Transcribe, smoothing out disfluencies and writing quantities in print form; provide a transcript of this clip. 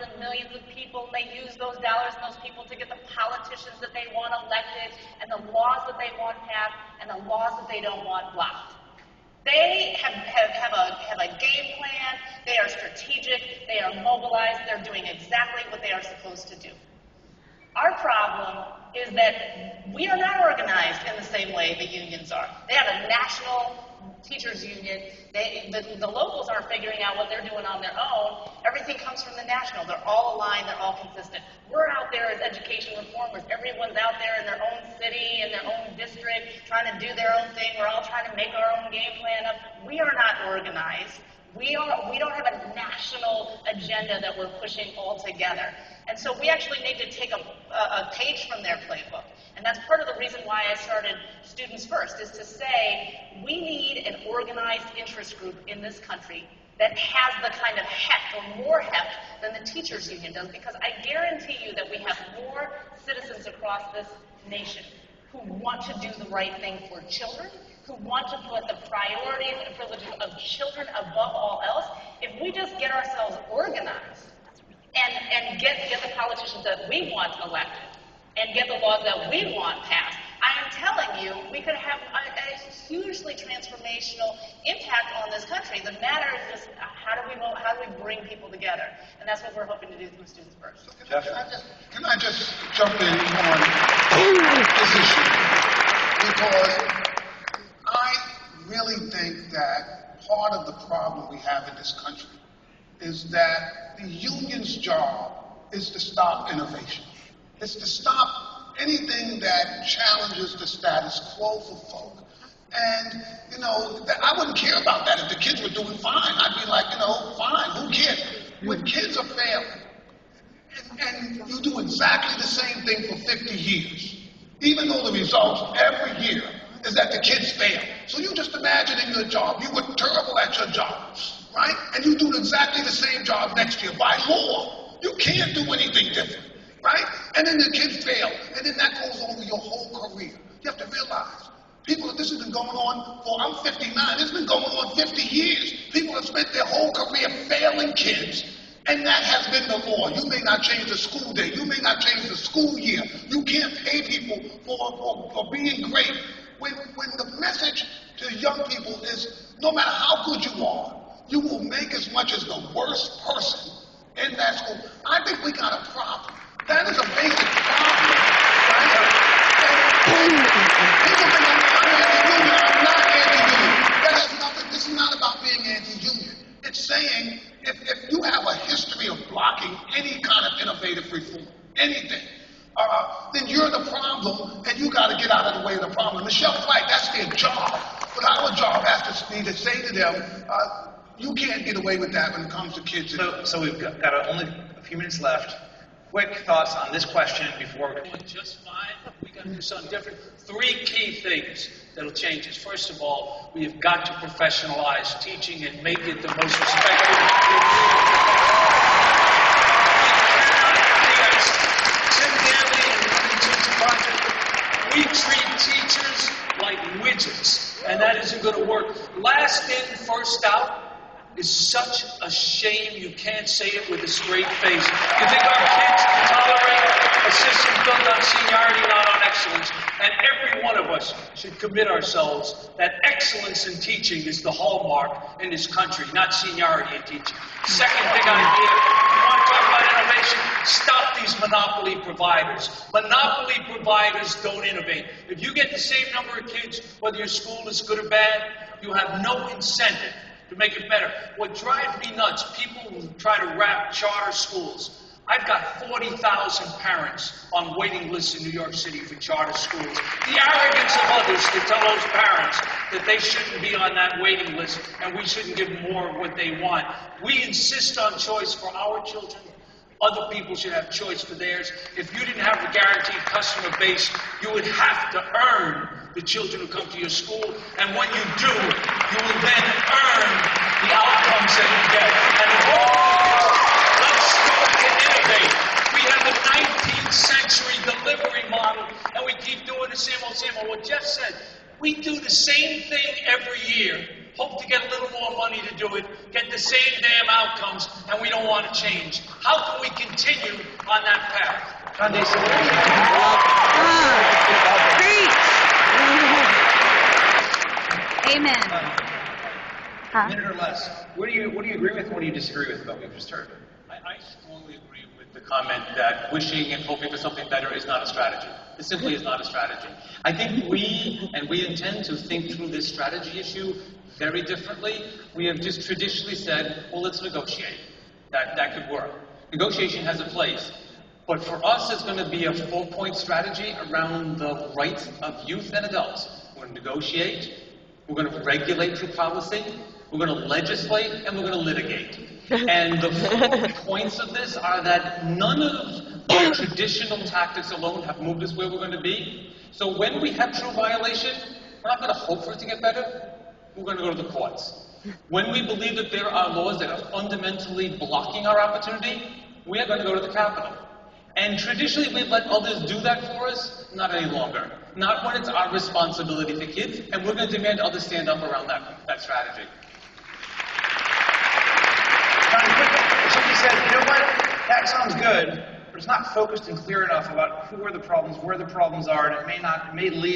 and millions of people, and they use those dollars and those people to get the politicians that they want elected, and the laws that they want passed, and the laws that they don't want blocked. They have a game plan, they are strategic, they are mobilized, they're doing exactly what they are supposed to do. Our problem is that we are not organized in the same way the unions are. They have a national teachers union. The locals aren't figuring out what they're doing on their own. Everything comes from the national. They're all aligned, they're all consistent. We're out there as education reformers. Everyone's out there in their own city, in their own district, trying to do their own thing. We're all trying to make our own game plan up. We are not organized. We don't have a national agenda that we're pushing all together. And so we actually need to take a page from their playbook. And that's part of the reason why I started Students First, is to say we need an organized interest group in this country that has the kind of heft or more heft than the teachers union does, because I guarantee you that we have more citizens across this nation who want to do the right thing for children, who want to put the priorities and privileges of children above all else. If we just get ourselves organized and get the politicians that we want elected and get the laws that we want passed, I am telling you, we could have a hugely transformational impact on this country. The matter is just how do we bring people together? And that's what we're hoping to do through Students First. So can I just jump in on this issue? Because I really think that part of the problem we have in this country is that the union's job is to stop innovation. It's to stop anything that challenges the status quo for folk. And, I wouldn't care about that if the kids were doing fine. I'd be like, fine, who cares? When kids are failing, and you do exactly the same thing for 50 years, even though the results every year is that the kids fail. So you just imagine in your job, you were terrible at your job, right? And you do exactly the same job next year by law. You can't do anything different, right? And then the kids fail, and then that goes over your whole career. You have to realize, this has been going on I'm 59, it's been going on 50 years. People have spent their whole career failing kids, and that has been the law. You may not change the school day, you may not change the school year. You can't pay people for being great. When the message to young people is, no matter how good you are, you will make as much as the worst person in that school. I think we got a problem. That is a basic problem, right? People think I'm anti-union. I'm not anti-union. This is not about being anti-union. It's saying if you have a history of blocking any kind of innovative reform, anything, then you're the problem, and you got to get out of the way of the problem. Michelle's right, that's their job. But our job has to be to say to them, you can't get away with that when it comes to kids. So we've got only a few minutes left. Quick thoughts on this question before we... Just fine. We got to do something different. 3 key things that'll change us. First of all, we have got to professionalize teaching and make it the most respected. We treat teachers like widgets, and that isn't going to work. Last in, first out is such a shame. You can't say it with a straight face. You think our kids can tolerate a system built on seniority, not on excellence? And every one of us should commit ourselves that excellence in teaching is the hallmark in this country, not seniority in teaching. Second big idea, you want to talk about innovation? Stop these monopoly providers. Monopoly providers don't innovate. If you get the same number of kids, whether your school is good or bad, you have no incentive to make it better. What drives me nuts, people who try to wrap charter schools. I've got 40,000 parents on waiting lists in New York City for charter schools. The arrogance of others to tell those parents that they shouldn't be on that waiting list and we shouldn't give them more of what they want. We insist on choice for our children. Other people should have choice for theirs. If you didn't have the guaranteed customer base, you would have to earn the children who come to your school. And when you do, you will then earn the outcomes that you get. And the goal is, let's start to innovate. We have the 19th century delivery model, and we keep doing the same old, same old. What Jeff said, we do the same thing every year. Hope to get a little more money to do it, get the same damn outcomes, and we don't want to change. How can we on that path. Klein Deasy, Amen. a minute or less. What do you agree with? What do you disagree with about what we've just heard? I strongly agree with the comment that wishing and hoping for something better is not a strategy. It simply is not a strategy. I think we intend to think through this strategy issue very differently. We have just traditionally said, well, let's negotiate. That could work. Negotiation has a place. But for us, it's going to be a 4-point strategy around the rights of youth and adults. We're going to negotiate, we're going to regulate through policy, we're going to legislate, and we're going to litigate. And the 4 points of this are that none of the traditional tactics alone have moved us where we're going to be. So when we have true violation, we're not going to hope for it to get better. We're going to go to the courts. When we believe that there are laws that are fundamentally blocking our opportunity, we are going to go to the Capitol. And traditionally, we've let others do that for us, not any longer. Not when it's our responsibility for kids, and we're going to demand others stand up around that strategy. Somebody said, you know what, that sounds good, but it's not focused and clear enough about who are the problems, where the problems are, and it may lead